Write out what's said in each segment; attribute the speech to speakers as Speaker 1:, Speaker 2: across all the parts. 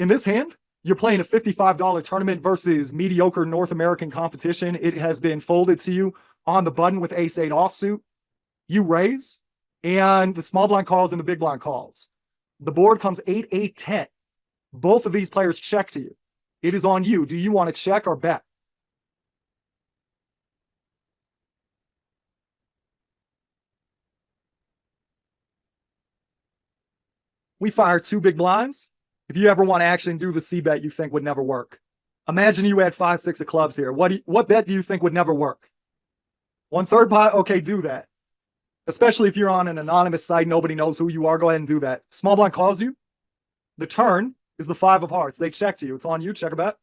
Speaker 1: In this hand, you're playing a $55 tournament versus mediocre North American competition. It has been folded to you on the button with ace-8 offsuit. You raise, and the small blind calls and the big blind calls. The board comes 8-8-10. Both of these players check to you. It is on you. Do you want to check or bet? We fire 2 big blinds. If you ever want to actually do the C bet you think would never work. Imagine you had 5-6 of clubs here. What bet do you think would never work? 1/3 pot? Okay, do that. Especially if you're on an anonymous site, nobody knows who you are, go ahead and do that. Small blind calls you. The turn is the 5 of hearts. They check to you. It's on you. Check a bet.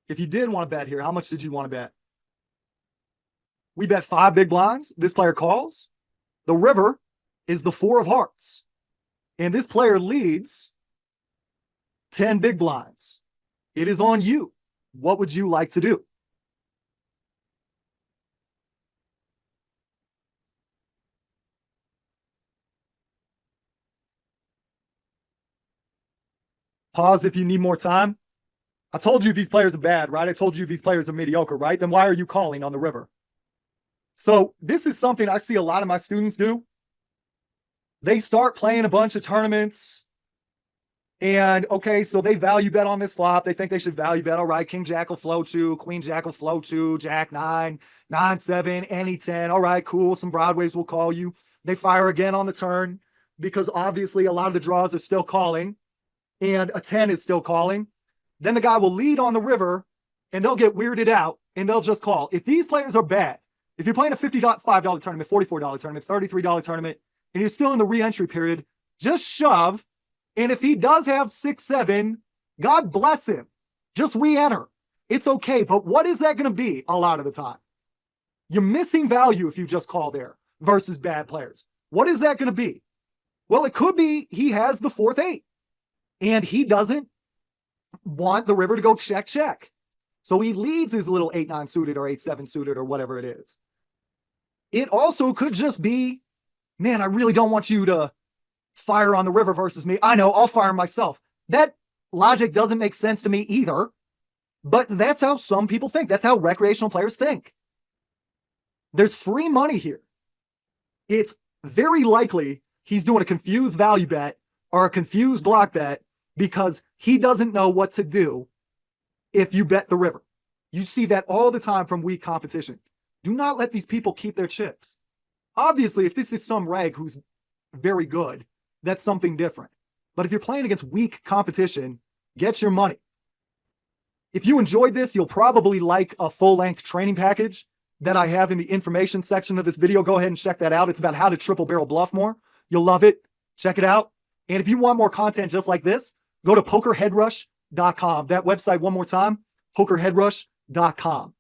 Speaker 1: If you did want to bet here, how much did you want to bet? We bet 5 big blinds. This player calls. The river is the 4 of hearts. And this player leads 10 big blinds. It is on you. What would you like to do? Pause if you need more time. I told you these players are bad, right? I told you these players are mediocre, right? Then why are you calling on the river? So this is something I see a lot of my students do. They start playing a bunch of tournaments. And okay, so they value bet on this flop. They think they should value bet. All right, King Jack will float you, Queen Jack will float you, Jack 9, 9-7, any 10. All right, cool. Some broadways will call you. They fire again on the turn because obviously a lot of the draws are still calling and a 10 is still calling. Then the guy will lead on the river and they'll get weirded out and they'll just call. If these players are bad, if you're playing a $55 tournament, $44 tournament, $33 tournament, and you're still in the re-entry period, just shove. And if he does have 6-7, God bless him. Just re-enter. It's okay. But what is that going to be a lot of the time? You're missing value if you just call there versus bad players. What is that going to be? Well, it could be he has the 4th 8 and he doesn't want the river to go check, check. So he leads his little 8-9 suited or 8-7 suited or whatever it is. It also could just be, man, I really don't want you to fire on the river versus me. I know, I'll fire myself. That logic doesn't make sense to me either, but that's how some people think. That's how recreational players think. There's free money here. It's very likely he's doing a confused value bet or a confused block bet because he doesn't know what to do if you bet the river. You see that all the time from weak competition. Do not let these people keep their chips. Obviously, if this is some reg who's very good, that's something different. But if you're playing against weak competition, get your money. If you enjoyed this, you'll probably like a full-length training package that I have in the information section of this video. Go ahead and check that out. It's about how to triple barrel bluff more. You'll love it. Check it out. And if you want more content just like this, go to pokerheadrush.com. That website one more time, pokerheadrush.com.